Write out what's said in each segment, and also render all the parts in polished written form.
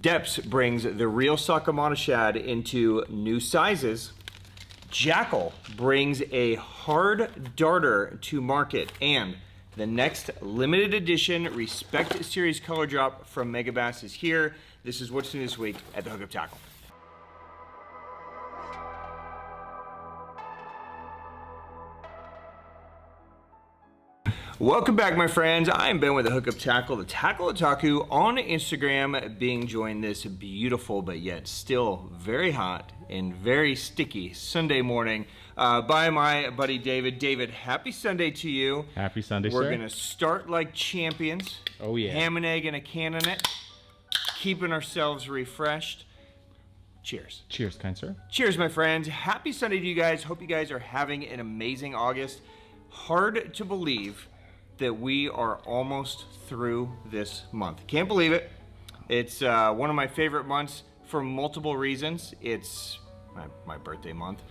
Deps brings the real Sakamata shad into new sizes. Jackal brings a hard darter to market, and the next limited edition Respect Series color drop from Megabass is here. This is what's new this week at the Hookup Tackle. Welcome back, my friends. I am Ben with the Hookup Tackle, the Tackle Otaku on Instagram, being joined this beautiful but yet still very hot and very sticky Sunday morning by my buddy David. David, happy Sunday to you. Happy Sunday, sir. We're gonna start like champions. Oh yeah. Ham and egg and a can in it. Keeping ourselves refreshed. Cheers. Cheers, kind sir. Cheers, my friends. Happy Sunday to you guys. Hope you guys are having an amazing August. Hard to believe that we are almost through this month. Can't believe it. It's one of my favorite months for multiple reasons. It's my birthday month.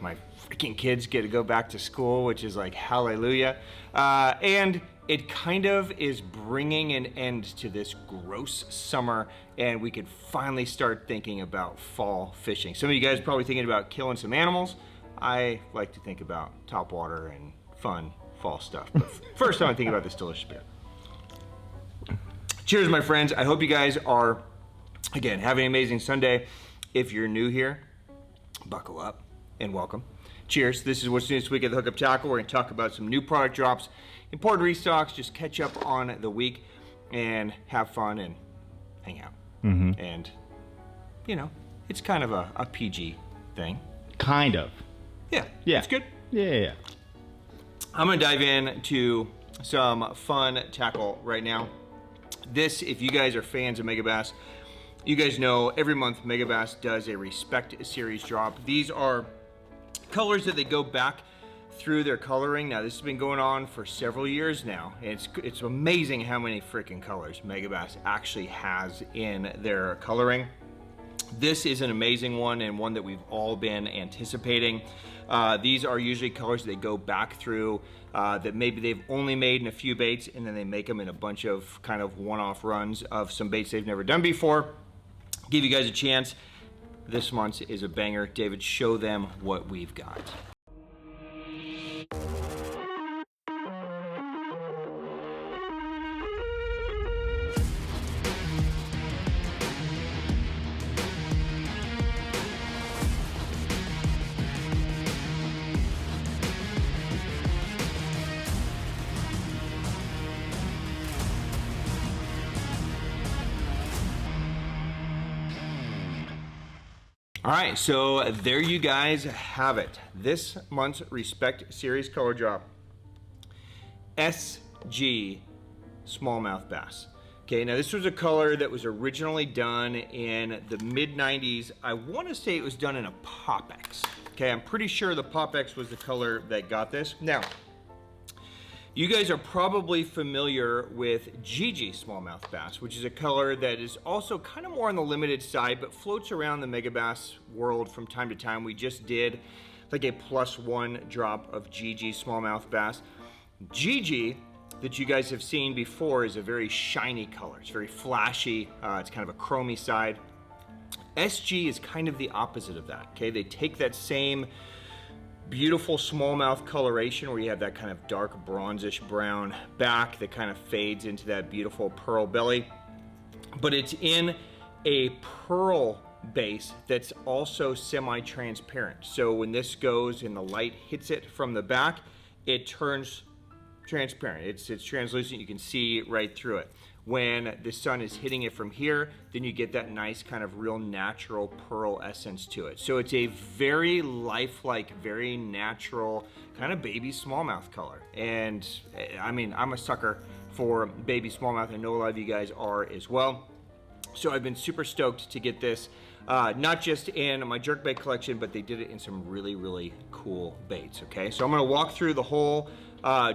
My freaking kids get to go back to school, which is like hallelujah. And it kind of is bringing an end to this gross summer, and we could finally start thinking about fall fishing. Some of you guys are probably thinking about killing some animals. I like to think about topwater and fun fall stuff. But first, I want to think about this delicious beer. Cheers, my friends. I hope you guys are, again, having an amazing Sunday. If you're new here, buckle up and welcome. Cheers. This is what's new this week at the Hookup Tackle. We're going to talk about some new product drops, important restocks, just catch up on the week and have fun and hang out. And, you know, it's kind of a PG thing. Kind of. Yeah. Yeah. It's good. Yeah. I'm gonna dive into some fun tackle right now. This, if you guys are fans of Megabass, you guys know every month Megabass does a Respect Series drop. These are colors that they go back through their coloring. Now, this has been going on for several years now. It's amazing how many freaking colors Megabass actually has in their coloring. This is an amazing one, and one that we've all been anticipating. These are usually colors that they go back through that maybe they've only made in a few baits, and then they make them in a bunch of kind of one-off runs of some baits they've never done before. Give you guys a chance. This month's is a banger. David, show them what we've got. All right, so there you guys have it. This month's Respect Series color drop. SG Smallmouth Bass. Okay, now this was a color that was originally done in the mid-90s. I want to say it was done in a Pop-X. Okay, I'm pretty sure the Pop-X was the color that got this. Now, you guys are probably familiar with GG Smallmouth Bass, which is a color that is also kind of more on the limited side, but floats around the Megabass world from time to time. We just did like a +1 drop of GG Smallmouth Bass. GG, that you guys have seen before, is a very shiny color. It's very flashy. It's kind of a chromy side. SG is kind of the opposite of that, okay? They take that same beautiful smallmouth coloration where you have that kind of dark bronzish brown back that kind of fades into that beautiful pearl belly, but it's in a pearl base that's also semi-transparent. So when this goes and the light hits it from the back, it turns transparent. It's translucent. You can see right through it. When the sun is hitting it from here, then you get that nice kind of real natural pearl essence to it. So it's a very lifelike, very natural kind of baby smallmouth color. And I mean, I'm a sucker for baby smallmouth. I know a lot of you guys are as well. So I've been super stoked to get this, not just in my jerkbait collection, but they did it in some really, really cool baits, okay? So I'm gonna walk through the whole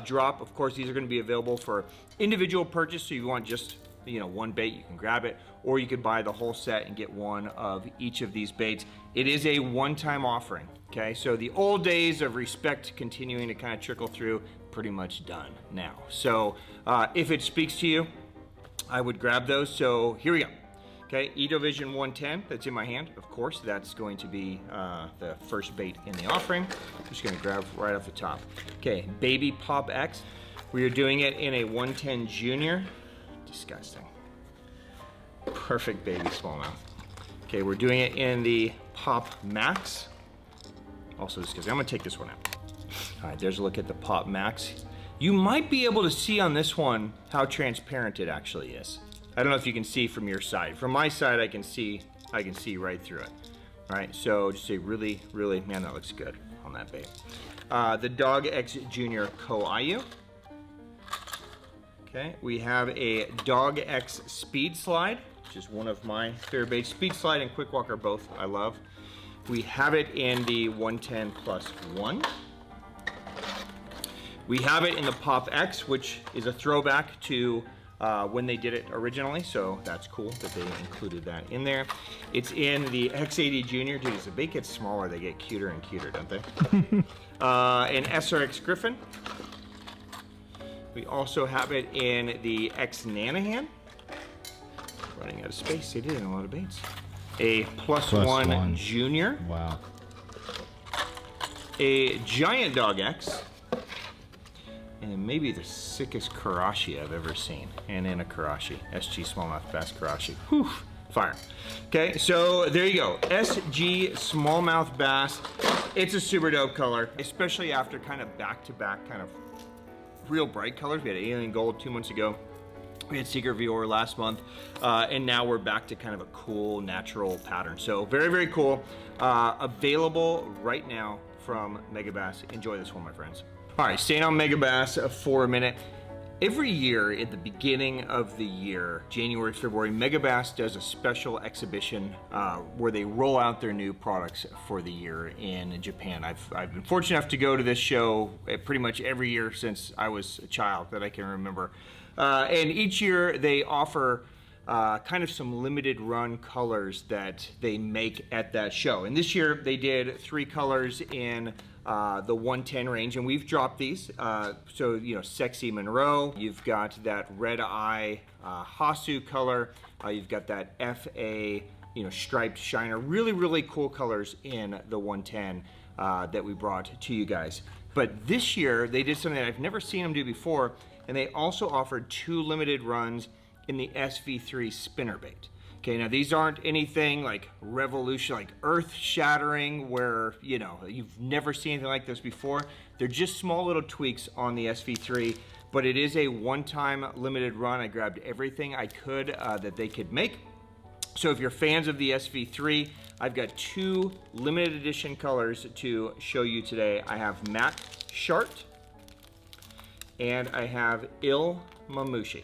drop. Of course, these are gonna be available for individual purchase, so if you want just, you know, one bait, you can grab it, or you could buy the whole set and get one of each of these baits. It is a one-time offering, okay? So the old days of Respect continuing to kind of trickle through, pretty much done now. So if it speaks to you, I would grab those. So here we go. Okay, Edovision 110 that's in my hand. Of course, that's going to be the first bait in the offering. I'm just gonna grab right off the top. Okay, Baby Pop X. We are doing it in a 110 Junior. Disgusting. Perfect baby smallmouth. Okay, we're doing it in the Pop Max. Also disgusting. I'm gonna take this one out. All right, there's a look at the Pop Max. You might be able to see on this one how transparent it actually is. I don't know if you can see from your side. From my side, I can see right through it. All right, so just a really, man, that looks good on that bait. The Dog X Junior Co-IU. Okay, we have a Dog X Speed Slide, which is one of my favorite baits. Speed Slide and Quick Walk are both I love. We have it in the 110+1. We have it in the Pop X, which is a throwback to when they did it originally, so that's cool that they included that in there. It's in the X80 Junior. Dude, as the bait gets smaller, they get cuter and cuter, don't they? An SRX Griffin. We also have it in the X Nanahan. Running out of space, they did in a lot of baits. A plus one Junior. Wow. A Giant Dog X. And maybe the sickest Karashi I've ever seen. And in a Karashi, SG Smallmouth Bass Karashi. Whew, fire. Okay, so there you go. SG Smallmouth Bass. It's a super dope color, especially after kind of back-to-back kind of real bright colors. We had Alien Gold 2 months ago. We had Secret Viewer last month. And now we're back to kind of a cool, natural pattern. So very cool. Available right now from Megabass. Enjoy this one, my friends. All right, staying on Megabass for a minute. Every year at the beginning of the year, January, February, Megabass does a special exhibition where they roll out their new products for the year in Japan. I've been fortunate enough to go to this show pretty much every year since I was a child that I can remember. And each year they offer kind of some limited run colors that they make at that show. And this year they did 3 colors in the 110 range, and we've dropped these. So, you know, Sexy Monroe, you've got that Red Eye Hasu color, you've got that FA, you know, striped shiner. Really cool colors in the 110 that we brought to you guys. But this year they did something that I've never seen them do before, and they also offered 2 limited runs in the SV3 Spinnerbait. Okay, now these aren't anything like revolution, like earth-shattering, where, you know, you've never seen anything like this before. They're just small little tweaks on the SV3, but it is a one-time limited run. I grabbed everything I could that they could make. So if you're fans of the SV3, I've got 2 limited edition colors to show you today. I have Matte Shart, and I have Il Mamushi.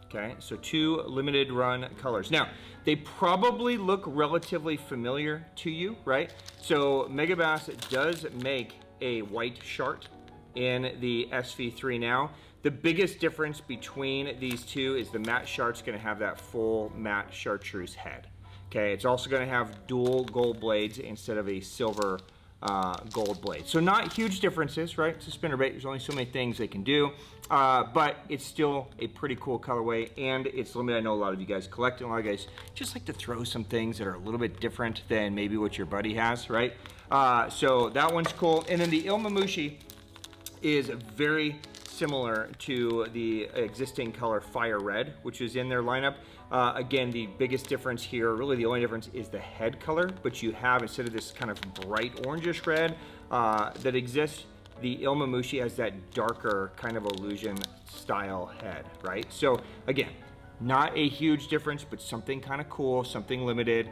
Okay, so 2 limited run colors. Now, they probably look relatively familiar to you, right? So Megabass does make a white Shart in the SV3 now. The biggest difference between these two is the matte Shart's gonna have that full matte chartreuse head. Okay, it's also gonna have dual gold blades instead of a silver gold blade. So not huge differences, right? It's a spinnerbait. There's only so many things they can do, but it's still a pretty cool colorway, and it's limited. I know a lot of you guys collect, and a lot of you guys just like to throw some things that are a little bit different than maybe what your buddy has, right? So that one's cool. And then the Il Mamushi is very similar to the existing color Fire Red, which is in their lineup. Again, the biggest difference here, really the only difference, is the head color, but you have, instead of this kind of bright orangish red that exists, the Il Mamushi has that darker kind of illusion style head, right? So again, not a huge difference, but something kind of cool, something limited.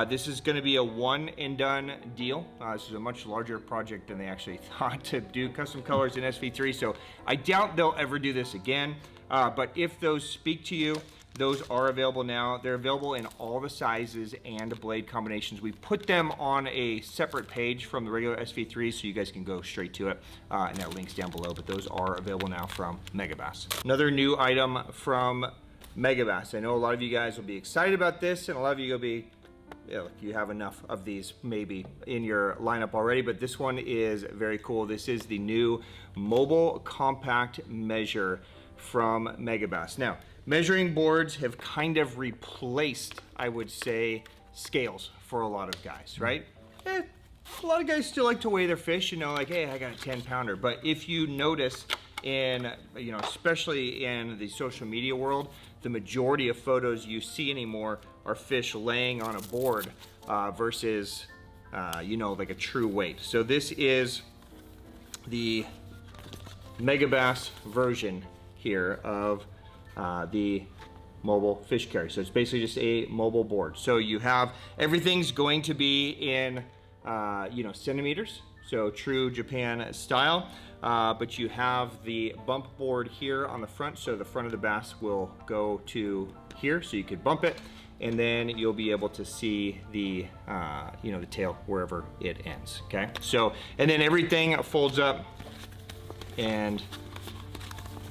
This is gonna be a one and done deal. This is a much larger project than they actually thought to do custom colors in SV3, so I doubt they'll ever do this again. But if those speak to you, those are available now. They're available in all the sizes and blade combinations. We put them on a separate page from the regular SV3, so you guys can go straight to it, and that link's down below, but those are available now from Megabass. Another new item from Megabass. I know a lot of you guys will be excited about this, and a lot of you will be, you have enough of these maybe in your lineup already, but this one is very cool. This is the new mobile compact measure from Megabass. Now, Measuring boards have kind of replaced, I would say, scales for a lot of guys, right? A lot of guys still like to weigh their fish, you know, like, hey, I got a 10-pounder. But if you notice in, you know, especially in the social media world, the majority of photos you see anymore are fish laying on a board versus, you know, like a true weight. So this is the Megabass version here of the mobile fish carry. So it's basically just a mobile board. So you have, everything's going to be in, you know, centimeters. So true Japan style. But you have the bump board here on the front. So the front of the bass will go to here. So you could bump it. And then you'll be able to see the, you know, the tail wherever it ends, okay? So, and then everything folds up and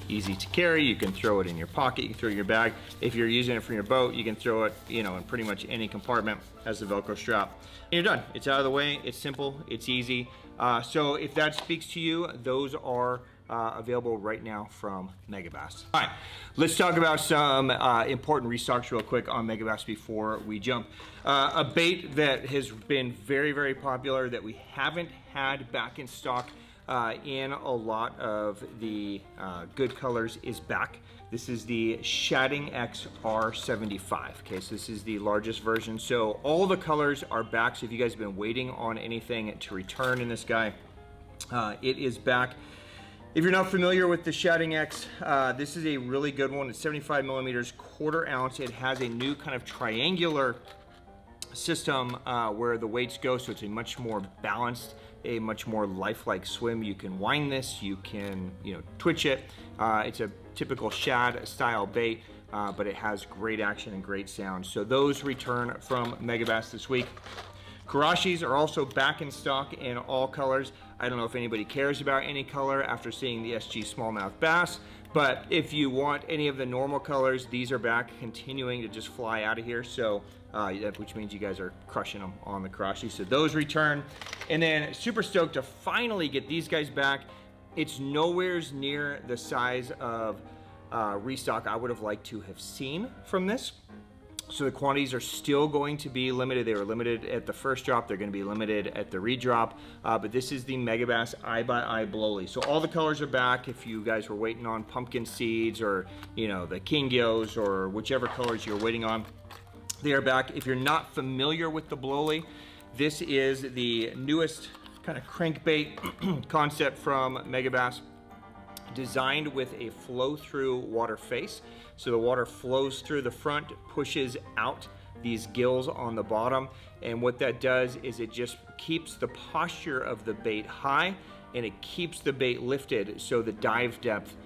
easy to carry. You can throw it in your pocket, you can throw it in your bag. If you're using it for your boat, you can throw it, you know, in pretty much any compartment. Has the Velcro strap. And you're done. It's out of the way, it's simple, it's easy. So if that speaks to you, those are available right now from Megabass. All right, let's talk about some important restocks real quick on Megabass before we jump. A bait that has been very, very popular that we haven't had back in stock in a lot of the good colors is back. This is the Shadding X R75. Okay, so this is the largest version. So all the colors are back. So if you guys have been waiting on anything to return in this guy, it is back. If you're not familiar with the Shadding X, this is a really good one. It's 75 millimeters, 1/4 ounce. It has a new kind of triangular system where the weights go, so it's a much more balanced, a much more lifelike swim. You can wind this, you can, you know, twitch it. It's a typical shad style bait, but it has great action and great sound. So those return from Megabass this week. Karashis are also back in stock in all colors. I don't know if anybody cares about any color after seeing the SG Smallmouth Bass, but if you want any of the normal colors, these are back, continuing to just fly out of here. So, which means you guys are crushing them on the Karashi. So those return. And then super stoked to finally get these guys back. It's nowhere near the size of restock I would have liked to have seen from this. So the quantities are still going to be limited. They were limited at the first drop. They're going to be limited at the redrop. But this is the Megabass IxI Blowly. So all the colors are back. If you guys were waiting on pumpkin seeds or, you know, the Kingyos or whichever colors you're waiting on, they are back. If you're not familiar with the Blowly, this is the newest kind of crankbait concept from Megabass, designed with a flow-through water face. So the water flows through the front, pushes out these gills on the bottom, and what that does is it just keeps the posture of the bait high, and it keeps the bait lifted so the dive depth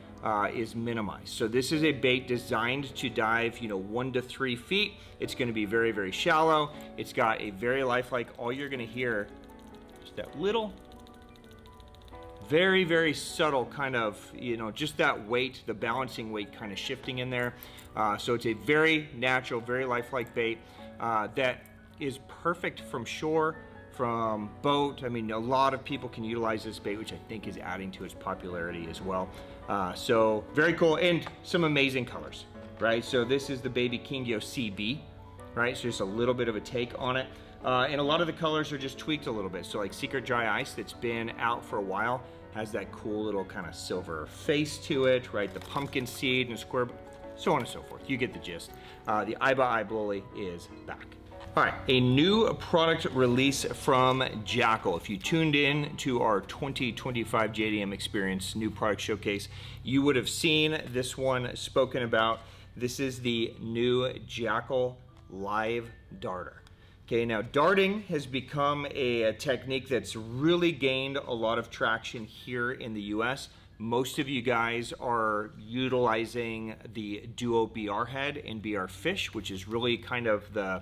is minimized. So this is a bait designed to dive, you know, 1 to 3 feet. It's going to be very, very shallow. It's got a very lifelike, all you're going to hear is that little, very, very subtle kind of, you know, just that weight, the balancing weight kind of shifting in there. So it's a very natural, very lifelike bait that is perfect from shore, from boat. I mean, a lot of people can utilize this bait, which I think is adding to its popularity as well. So very cool, and some amazing colors, right? So this is the Baby Kingyo CB, right? So just a little bit of a take on it. And a lot of the colors are just tweaked a little bit. So like Secret Dry Ice, that's been out for a while, has that cool little kind of silver face to it, right? The pumpkin seed and square, so on and so forth. You get the gist. The IxI Blowly is back. All right, a new product release from Jackal. If you tuned in to our 2025 JDM Experience new product showcase, you would have seen this one spoken about. This is the new Jackal Live Darter. Okay, now darting has become a technique that's really gained a lot of traction here in the US. Most of you guys are utilizing the Duo BR head and BR fish, which is really kind of the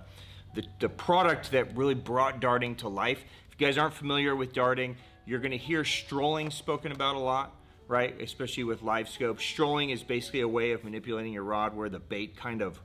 product that really brought darting to life. If you guys aren't familiar with darting, you're gonna hear strolling spoken about a lot, right? Especially with live scope. Strolling is basically a way of manipulating your rod where the bait kind of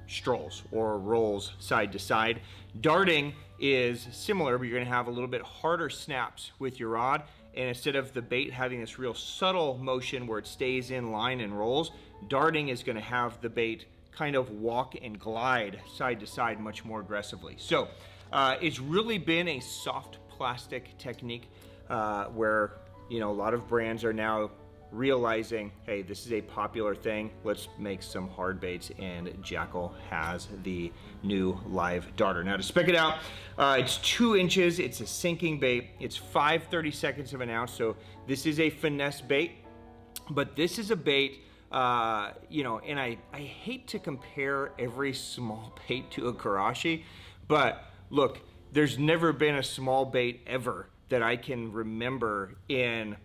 strolls or rolls side to side. Darting is similar, but you're gonna have a little bit harder snaps with your rod, and instead of the bait having this real subtle motion where it stays in line and rolls, darting is going to have the bait kind of walk and glide side to side much more aggressively. So it's really been a soft plastic technique where, you know, a lot of brands are now realizing, hey, this is a popular thing, let's make some hard baits, and Jackal has the new live darter. Now to spec it out, it's 2 inches, it's a sinking bait, it's 5/32 of an ounce, so this is a finesse bait, but this is a bait, you know, and I hate to compare every small bait to a Karashi, but look, there's never been a small bait ever that I can remember in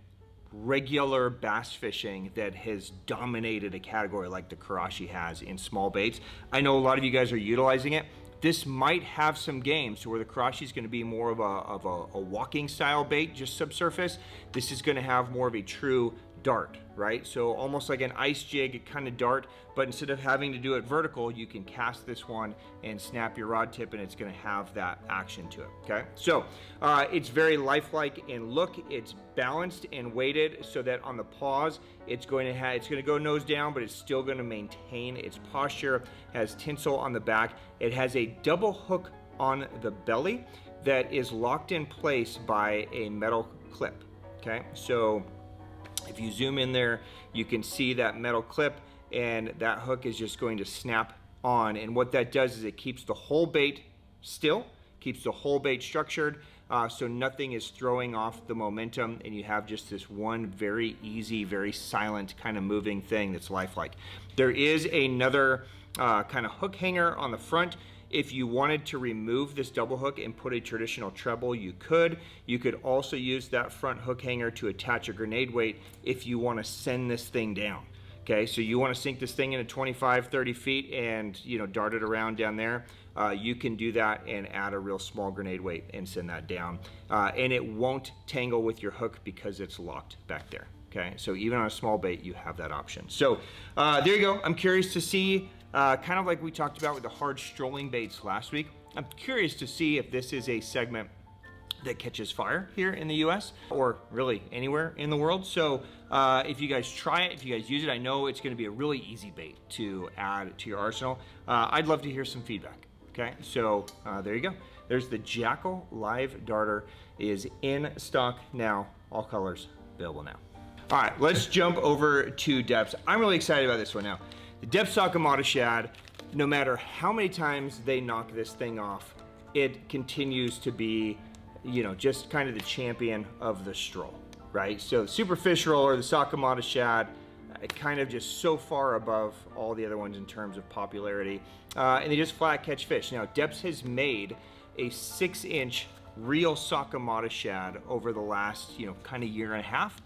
regular bass fishing that has dominated a category like the Karashi has in small baits. I know a lot of you guys are utilizing it. This might have some games to where the Karashi is going to be more of a walking style bait, just subsurface. This is going to have more of a true dart, right? So almost like an ice jig kind of dart, but instead of having to do it vertical, you can cast this one and snap your rod tip and it's going to have that action to it, okay? So it's very lifelike in look. It's balanced and weighted so that on the paws, it's going to go nose down, but it's still going to maintain its posture. It has tinsel on the back. It has a double hook on the belly that is locked in place by a metal clip, okay? So if you zoom in there, you can see that metal clip, and that hook is just going to snap on. And what that does is it keeps the whole bait still, keeps the whole bait structured, so nothing is throwing off the momentum, and you have just this one very easy, very silent kind of moving thing that's lifelike. There is another kind of hook hanger on the front. If you wanted to remove this double hook and put a traditional treble, you could. You could also use that front hook hanger to attach a grenade weight if you want to send this thing down. Okay, so you want to sink this thing into 25, 30 feet and, you know, dart it around down there. You can do that and add a real small grenade weight and send that down. And it won't tangle with your hook because it's locked back there. Okay, so even on a small bait, you have that option. So there you go. I'm curious to see, kind of like we talked about with the hard strolling baits last week, I'm curious to see if this is a segment that catches fire here in the US or really anywhere in the world. So if you guys try it, if you guys use it, I know it's going to be a really easy bait to add to your arsenal. I'd love to hear some feedback. Okay, so there you go. There's the Jackal live darter, is in stock now, all colors available now. All right, let's jump over to Deps. I'm really excited about this one now. The Deps Sakamata Shad, no matter how many times they knock this thing off, it continues to be, you know, just kind of the champion of the stroll, right? So the Super Fish Roller, the Sakamata Shad, kind of just so far above all the other ones in terms of popularity. And they just flat catch fish. Now, Deps has made a 6-inch real Sakamata Shad over the last, you know, kind of year and a half.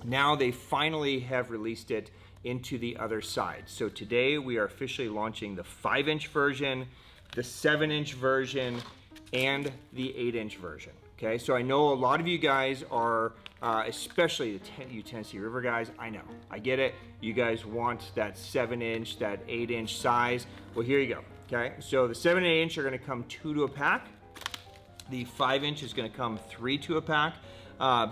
Now they finally have released it into the other side. So today we are officially launching the 5-inch version, the 7-inch version, and the 8-inch version. Okay, so I know a lot of you guys are, especially you Tennessee River guys, I know, I get it. You guys want that 7-inch, that 8-inch size. Well, here you go. Okay, so the 7 and 8-inch are going to come 2 to a pack. The 5-inch is going to come 3 to a pack.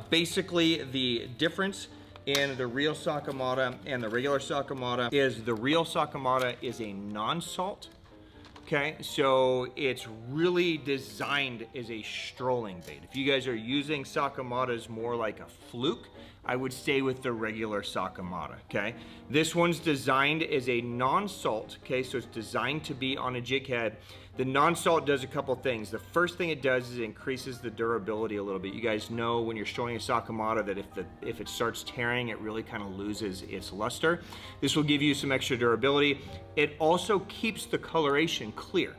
Basically, the difference in the real Sakamata and the regular Sakamata is the real Sakamata is a non-salt. Okay, so it's really designed as a strolling bait. If you guys are using Sakamatas more like a fluke, I would stay with the regular Sakamata, okay? This one's designed as a non-salt, okay? So it's designed to be on a jig head. The non-salt does a couple things. The first thing it does is it increases the durability a little bit. You guys know when you're strolling a Sakamata that if it starts tearing, it really kind of loses its luster. This will give you some extra durability. It also keeps the coloration clear.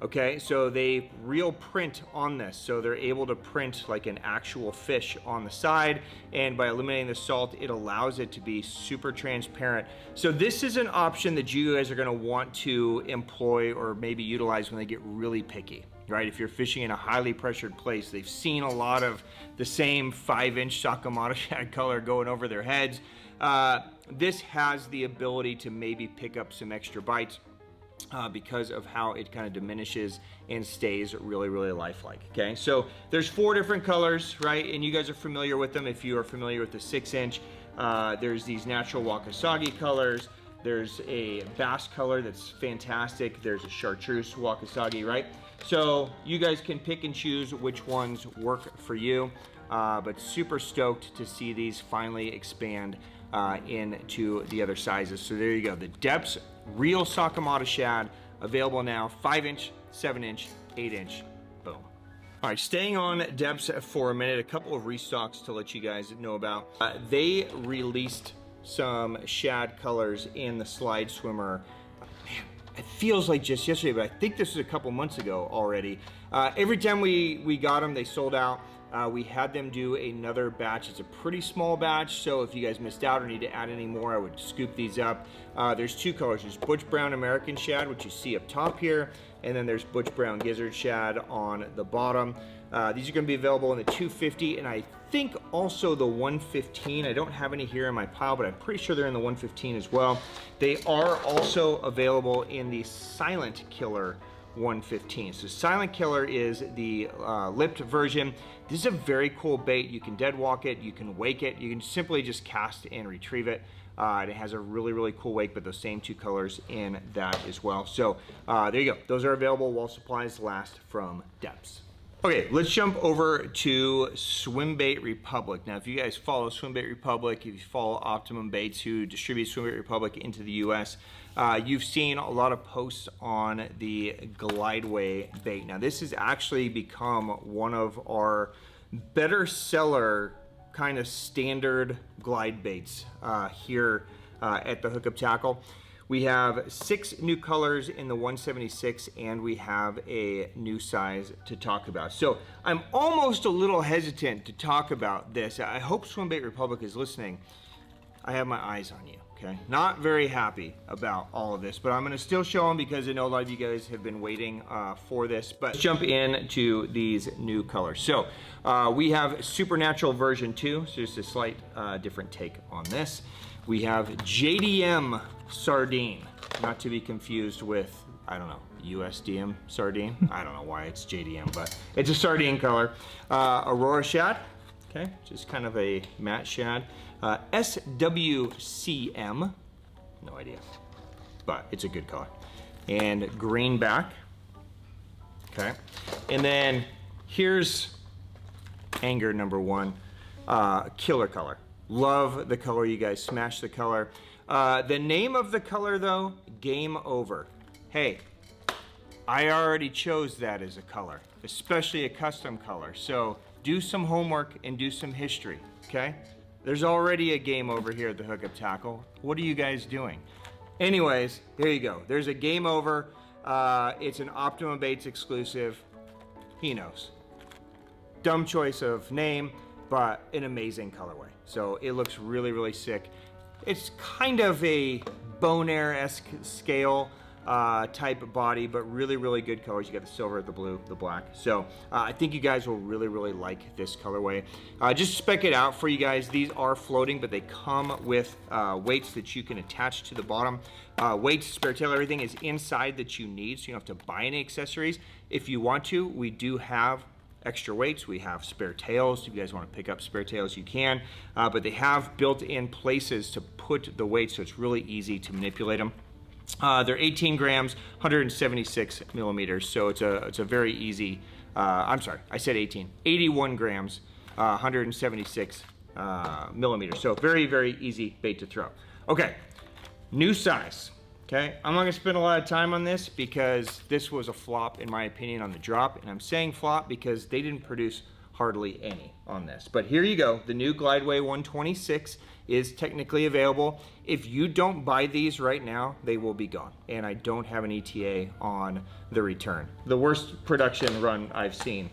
Okay, so they real print on this, so they're able to print like an actual fish on the side, and by eliminating the salt, it allows it to be super transparent. So this is an option that you guys are going to want to employ or maybe utilize when they get really picky, right? If you're fishing in a highly pressured place, they've seen a lot of the same 5-inch Sakamata Shad color going over their heads. This has the ability to maybe pick up some extra bites. Because of how it kind of diminishes and stays really, really lifelike. Okay, so there's 4 different colors, right? And you guys are familiar with them if you are familiar with the 6-inch. There's these natural Wakasagi colors. There's a bass color that's fantastic. There's a chartreuse Wakasagi, right? So you guys can pick and choose which ones work for you, but super stoked to see these finally expand into the other sizes. So there you go, the Deps Real Sakamata Shad, available now, 5-inch, 7-inch, 8-inch, boom. All right, staying on Deps for a minute, a couple of restocks to let you guys know about. They released some shad colors in the Slide Swimmer. Man, it feels like just yesterday, but I think this was a couple months ago already. Every time we got them, they sold out. We had them do another batch. It's a pretty small batch, so if you guys missed out or need to add any more, I would scoop these up. There's two colors. There's Butch Brown American Shad, which you see up top here, and then there's Butch Brown Gizzard Shad on the bottom. These are going to be available in the 250, and I think also the 115. I don't have any here in my pile, but I'm pretty sure they're in the 115 as well. They are also available in the Silent Killer 115. So Silent Killer is the lipped version. This is a very cool bait. You can dead walk it, you can wake it, you can simply just cast and retrieve it. And it has a really, really cool wake, but those same two colors in that as well. So there you go. Those are available while supplies last from Deps. Okay, let's jump over to Swimbait Republic. Now, if you guys follow Swimbait Republic, if you follow Optimum Baits, who distributes Swimbait Republic into the US, you've seen a lot of posts on the Glideway bait. Now, this has actually become one of our better seller kind of standard glide baits here at the Hookup Tackle. We have 6 new colors in the 176, and we have a new size to talk about. So I'm almost a little hesitant to talk about this. I hope Swimbait Republic is listening. I have my eyes on you, okay? Not very happy about all of this, but I'm gonna still show them because I know a lot of you guys have been waiting for this. But let's jump into these new colors. So we have Supernatural version 2, so just a slight different take on this. We have JDM Sardine, not to be confused with, I don't know, USDM Sardine. I don't know why it's JDM, but it's a sardine color. Aurora Shad, okay, just kind of a matte shad. SWCM, no idea, but it's a good color. And greenback, okay. And then here's Anger number 1, killer color. Love the color, you guys smash the color. The name of the color though, Game Over. Hey, I already chose that as a color, especially a custom color. So do some homework and do some history, okay? There's already a Game Over here at the Hookup Tackle. What are you guys doing? Anyways, here you go. There's a Game Over. It's an Optimum Baits exclusive. He knows. Dumb choice of name, but an amazing colorway. So it looks really, really sick. It's kind of a Bonaire-esque scale type body, but really, really good colors. You got the silver, the blue, the black. So I think you guys will really, really like this colorway. Just spec it out for you guys. These are floating, but they come with weights that you can attach to the bottom. Weights, spare tail, everything is inside that you need, so you don't have to buy any accessories. If you want to, we do have extra weights. We have spare tails. If you guys want to pick up spare tails, you can, but they have built-in places to put the weights, so it's really easy to manipulate them. They're 18 grams, 176 millimeters, so it's a very easy, I'm sorry, I said 18, 81 grams, 176 millimeters, so very, very easy bait to throw. Okay, new size. Okay, I'm not gonna spend a lot of time on this because this was a flop in my opinion on the drop, and I'm saying flop because they didn't produce hardly any on this. But here you go, the new Glideway 126 is technically available. If you don't buy these right now, they will be gone, and I don't have an ETA on the return. The worst production run I've seen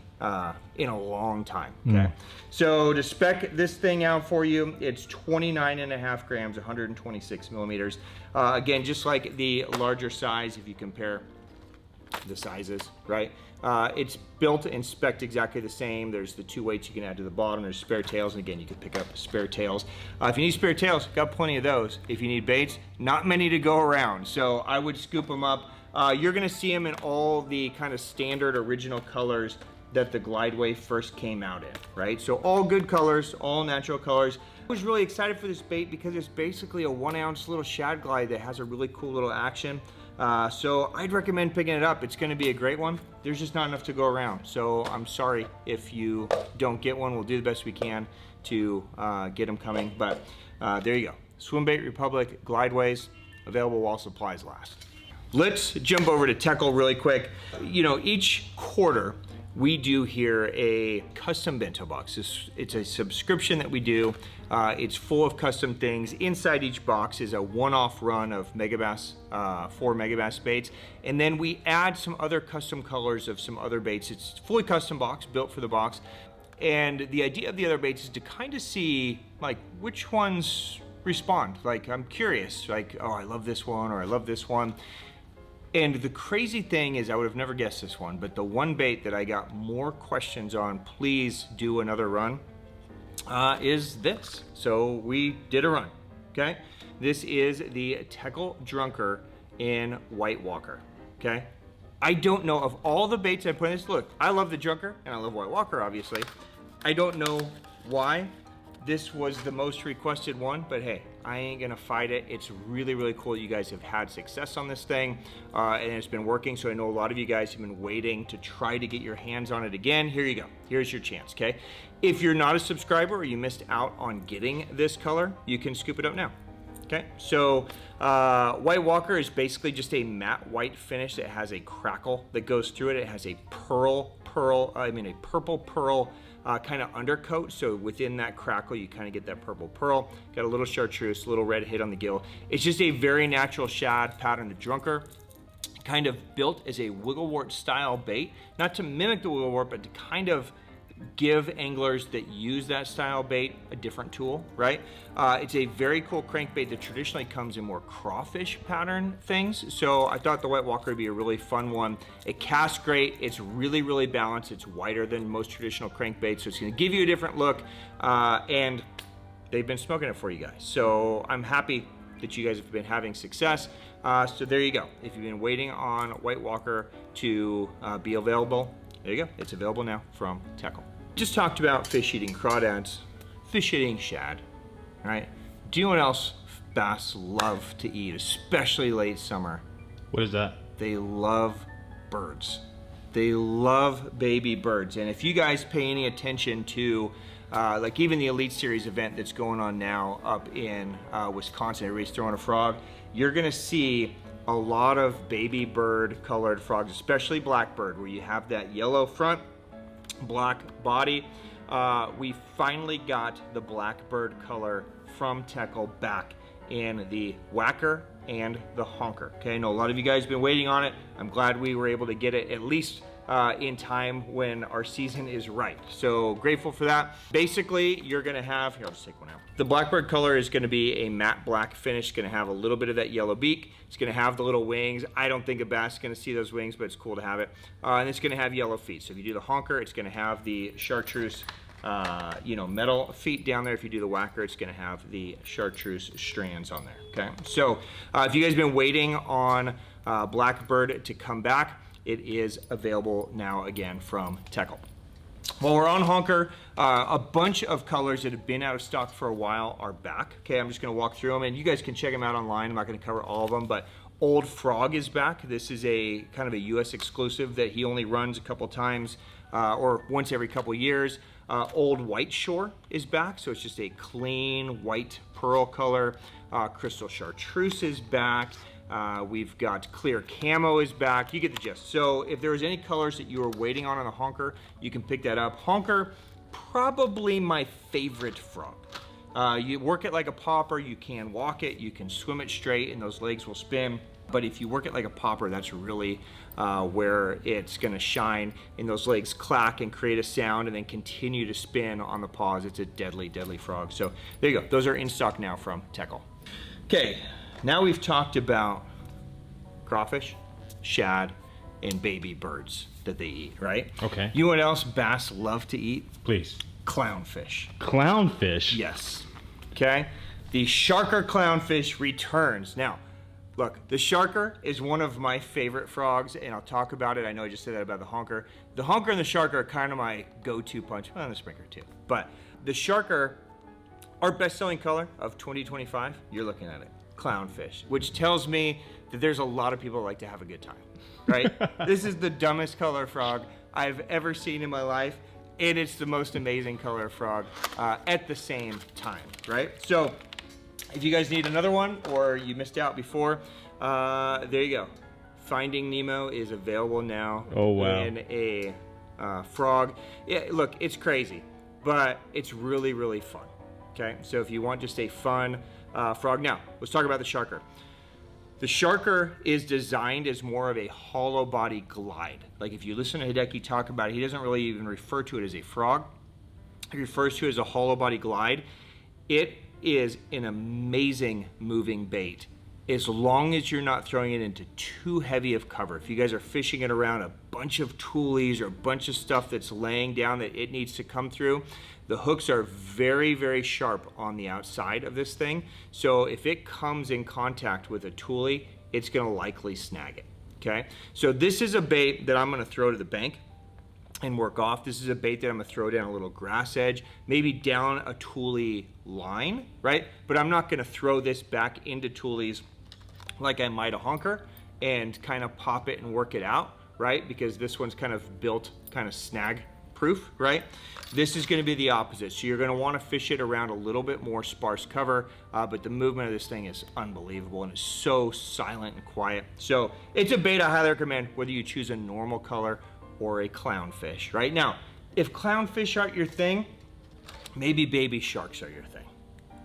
in a long time, okay? So to spec this thing out for you, it's 29.5 grams, 126 millimeters. Again, just like the larger size, if you compare the sizes, right? It's built and spec'd exactly the same. There's the 2 weights you can add to the bottom. There's spare tails, and again, you can pick up spare tails. If you need spare tails, got plenty of those. If you need baits, not many to go around. So I would scoop them up. You're gonna see them in all the kind of standard original colors that the Glideway first came out in, right? So all good colors, all natural colors. I was really excited for this bait because it's basically a 1 ounce little shad glide that has a really cool little action. So I'd recommend picking it up. It's gonna be a great one. There's just not enough to go around. So I'm sorry if you don't get one. We'll do the best we can to get them coming, but there you go. Swimbait Republic Glideways, available while supplies last. Let's jump over to Teckel really quick. You know, each quarter, we do here a custom bento box. It's a subscription that we do. It's full of custom things. Inside each box is a one-off run of Megabass, 4 Megabass baits. And then we add some other custom colors of some other baits. It's fully custom box, built for the box. And the idea of the other baits is to kind of see like which ones respond. Like I'm curious, like, oh, I love this one or I love this one. And the crazy thing is, I would have never guessed this one, but the one bait that I got more questions on, please do another run, is this. So we did a run, okay? This is the Teckel Drunker in White Walker, okay? I don't know, of all the baits I put in this, look, I love the Drunker and I love White Walker, obviously. I don't know why this was the most requested one, but hey, I ain't gonna fight it. It's really, really cool that you guys have had success on this thing, and it's been working, so I know a lot of you guys have been waiting to try to get your hands on it again. Here you go. Here's your chance, okay? If you're not a subscriber or you missed out on getting this color, you can scoop it up now, okay? So White Walker is basically just a matte white finish that has a crackle that goes through it. It has a purple pearl kind of undercoat, so within that crackle you kind of get that purple pearl. Got a little chartreuse, a little red hit on the gill. It's just a very natural shad pattern to Drunker, kind of built as a wigglewort style bait, not to mimic the wigglewort, but to kind of give anglers that use that style bait a different tool, right? It's a very cool crankbait that traditionally comes in more crawfish pattern things. So I thought the White Walker would be a really fun one. It casts great. It's really, really balanced. It's wider than most traditional crankbaits, so it's gonna give you a different look. And they've been smoking it for you guys. So I'm happy that you guys have been having success. So there you go. If you've been waiting on White Walker to be available, there you go. It's available now from Teckel. Just talked about fish eating crawdads, fish eating shad, right? Do you know what else bass love to eat, especially late summer? What is that? They love birds. They love baby birds. And if you guys pay any attention to like even the Elite Series event that's going on now up in Wisconsin, everybody's throwing a frog, you're gonna see a lot of baby bird colored frogs, especially blackbird, where you have that yellow front, black body. We finally got the blackbird color from Teckel back in the whacker and the honker. Okay, I know a lot of you guys have been waiting on it. I'm glad we were able to get it at least in time when our season is right. So grateful for that. Basically, you're gonna have, here, I'll just take one out. The blackbird color is gonna be a matte black finish. It's gonna have a little bit of that yellow beak. It's gonna have the little wings. I don't think a bass is gonna see those wings, but it's cool to have it. And it's gonna have yellow feet. So if you do the honker, it's gonna have the chartreuse metal feet down there. If you do the whacker, it's gonna have the chartreuse strands on there, okay? So if you guys have been waiting on blackbird to come back, it is available now again from Teckel. While we're on honker, a bunch of colors that have been out of stock for a while are back. Okay, I'm just gonna walk through them and you guys can check them out online. I'm not gonna cover all of them, but Old Frog is back. This is a kind of a US exclusive that he only runs a couple times or once every couple years. Old White Shore is back, so it's just a clean white pearl color. Crystal Chartreuse is back. We've got Clear Camo is back. You get the gist. So if there was any colors that you were waiting on the honker, you can pick that up. Honker, probably my favorite frog. You work it like a popper, you can walk it, you can swim it straight and those legs will spin. But if you work it like a popper, that's really where it's gonna shine and those legs clack and create a sound and then continue to spin on the paws. It's a deadly, deadly frog. So there you go. Those are in stock now from Teckel. Okay, now we've talked about crawfish, shad, and baby birds that they eat, right? Okay. You know what else bass love to eat? Please. Clownfish. Clownfish? Yes. Okay. The Sharker clownfish returns. Now, Look, the Sharker is one of my favorite frogs, and I'll talk about it. I know I just said that about the Honker. The Honker and the Sharker are kind of my go-to punch. Well, and the Sprinkler too. But the Sharker, our best-selling color of 2025, you're looking at it, clownfish, which tells me that there's a lot of people who like to have a good time, right? This is the dumbest color frog I've ever seen in my life, and it's the most amazing color frog at the same time, right? So if you guys need another one or you missed out before, there you go. Finding Nemo is available now in a frog. Yeah, look, it's crazy, but it's really, really fun. Okay, so if you want just a fun frog. Now, let's talk about the Sharker. The Sharker is designed as more of a hollow body glide. Like if you listen to Hideki talk about it, he doesn't really even refer to it as a frog. He refers to it as a hollow body glide. It is an amazing moving bait as long as you're not throwing it into too heavy of cover. If you guys are fishing it around a bunch of toolies or a bunch of stuff that's laying down that it needs to come through, the hooks are very, very sharp on the outside of this thing. So if it comes in contact with a toolie, it's gonna likely snag it, okay? So this is a bait that I'm gonna throw to the bank and work off. This is a bait that I'm gonna throw down a little grass edge, maybe down a toolie line, right? But I'm not gonna throw this back into toolies like I might a honker and kind of pop it and work it out, right? Because this one's kind of built kind of snag proof, right? This is gonna be the opposite. So you're gonna wanna fish it around a little bit more sparse cover, but the movement of this thing is unbelievable and it's so silent and quiet. So it's a bait I highly recommend whether you choose a normal color or a clownfish. Right now, if clownfish aren't your thing, maybe baby sharks are your thing,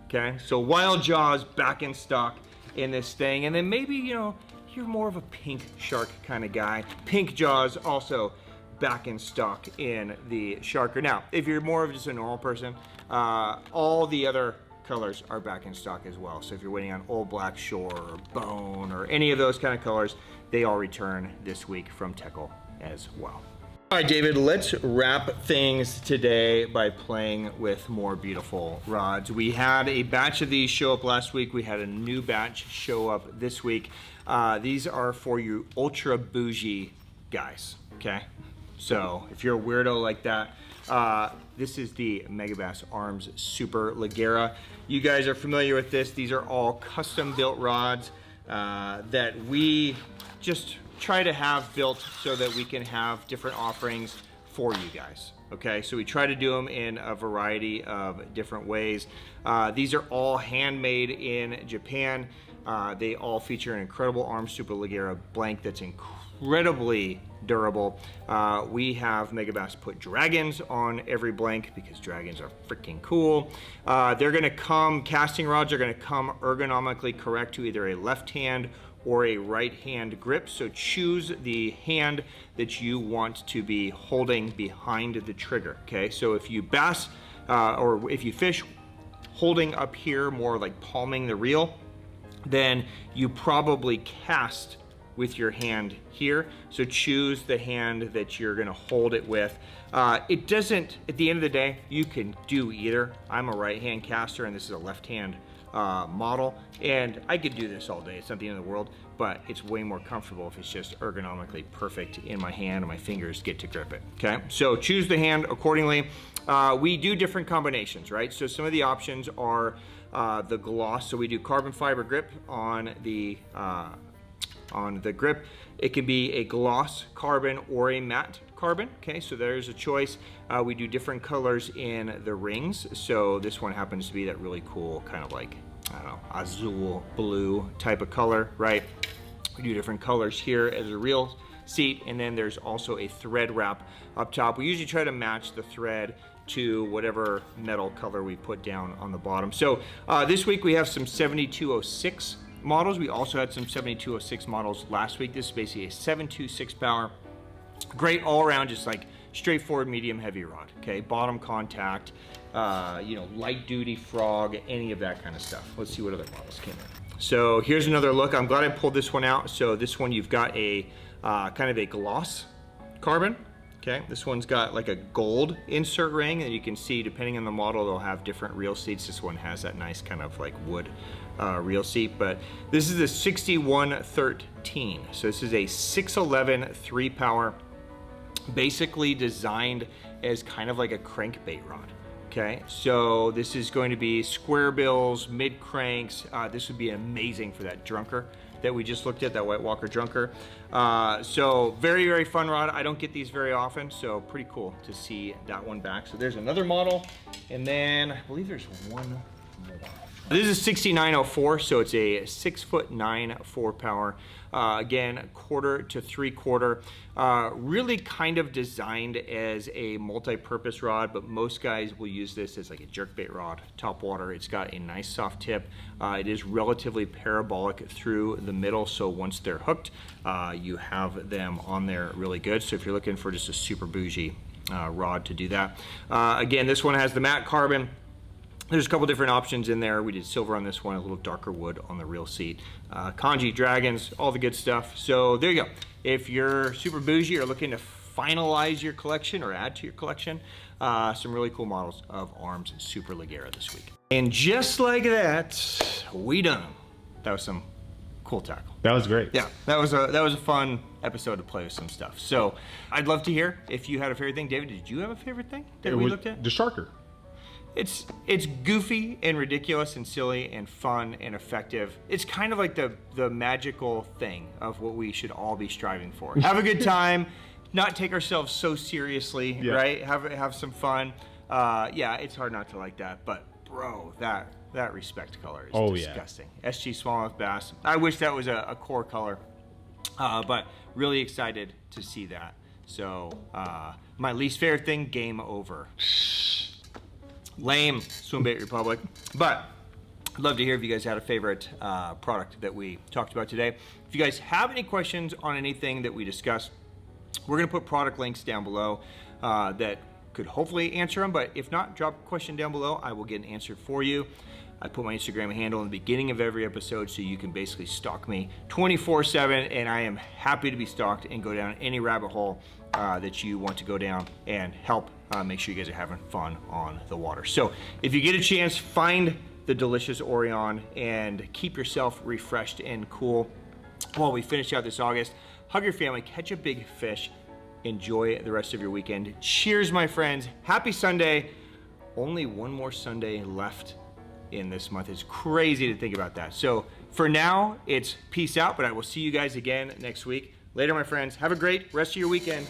okay? So wild jaws back in stock in this thing, and then maybe, you know, you're more of a pink shark kind of guy. Pink jaws also back in stock in the Sharker. Now, if you're more of just a normal person, all the other colors are back in stock as well. So if you're waiting on Old Black Shore or Bone or any of those kind of colors, they all return this week from Teckel as well. All right, David, let's wrap things today by playing with more beautiful rods. We had a batch of these show up last week. We had a new batch show up this week. These are for you ultra bougie guys, okay? So if you're a weirdo like that, this is the Megabass Arms Super Leggera. You guys are familiar with this. These are all custom built rods that we just try to have built so that we can have different offerings for you guys. Okay, so we try to do them in a variety of different ways. These are all handmade in Japan. They all feature an incredible Arms Super Leggera blank that's incredibly durable. We have Megabass put dragons on every blank because dragons are freaking cool. They're gonna come, casting rods are gonna come ergonomically correct to either a left hand or a right hand grip. So choose the hand that you want to be holding behind the trigger, okay? So if you bass, or if you fish holding up here, more like palming the reel, then you probably cast with your hand here. So choose the hand that you're gonna hold it with. It doesn't, at the end of the day, you can do either. I'm a right hand caster and this is a left hand model, and I could do this all day. It's not the end of the world, but it's way more comfortable if it's just ergonomically perfect in my hand and my fingers get to grip it, okay? So choose the hand accordingly. We do different combinations, right? So some of the options are the gloss. So we do carbon fiber grip on the grip. It can be a gloss carbon or a matte carbon, okay? So there's a choice. We do different colors in the rings. So this one happens to be that really cool kind of like, I don't know, azul blue type of color, right? We do different colors here as a real seat, and then there's also a thread wrap up top. We usually try to match the thread to whatever metal color we put down on the bottom. So this week we have some 7206 models. We also had some 7206 models last week. This is basically a 726 power. Great all around, just like straightforward medium heavy rod, okay? Bottom contact, you know, light duty frog, any of that kind of stuff. Let's see what other models came in. So here's another look. I'm glad I pulled this one out. So this one, you've got a kind of a gloss carbon, okay? This one's got like a gold insert ring, and you can see depending on the model, they'll have different reel seats. This one has that nice kind of like wood reel seat, but this is a 6113. So this is a 611 3-power, basically designed as kind of like a crankbait rod. Okay, so this is going to be square bills, mid cranks. This would be amazing for that drunker that we just looked at, that White Walker drunker. So very, very fun rod. I don't get these very often, so pretty cool to see that one back. So there's another model, and then I believe there's one more. This is 6904, so it's a 6'9" 4-power. Again, 1/4 to 3/4. Really kind of designed as a multi-purpose rod, but most guys will use this as like a jerkbait rod, top water. It's got a nice soft tip. It is relatively parabolic through the middle, so once they're hooked, you have them on there really good. So if you're looking for just a super bougie rod to do that. Again, this one has the matte carbon. There's a couple different options in there. We did silver on this one, a little darker wood on the reel seat. Kanji, dragons, all the good stuff. So there you go. If you're super bougie or looking to finalize your collection or add to your collection, some really cool models of arms and super leggera this week. And just like that, we done them. That was some cool tackle. That was great. Yeah, that was a fun episode to play with some stuff. So I'd love to hear if you had a favorite thing. David, did you have a favorite thing that we looked at? The Sharker. It's goofy and ridiculous and silly and fun and effective. It's kind of like the magical thing of what we should all be striving for. Have a good time, not take ourselves so seriously, right? Have some fun. Yeah, it's hard not to like that, but bro, that Respect color is disgusting. SG Smallmouth Bass. I wish that was a core color, but really excited to see that. So my least favorite thing, game over. Lame, Swimbait Republic. But I'd love to hear if you guys had a favorite product that we talked about today. If you guys have any questions on anything that we discussed, we're gonna put product links down below that could hopefully answer them, but if not, drop a question down below. I will get an answer for you. I put my Instagram handle in the beginning of every episode so you can basically stalk me 24/7, and I am happy to be stalked and go down any rabbit hole that you want to go down and help make sure you guys are having fun on the water. So if you get a chance, find the delicious Orion and keep yourself refreshed and cool while we finish out this August. Hug your family, catch a big fish, enjoy the rest of your weekend. Cheers, my friends. Happy Sunday. Only one more Sunday left in this month. It's crazy to think about that. So for now, it's peace out, but I will see you guys again next week. Later, my friends. Have a great rest of your weekend.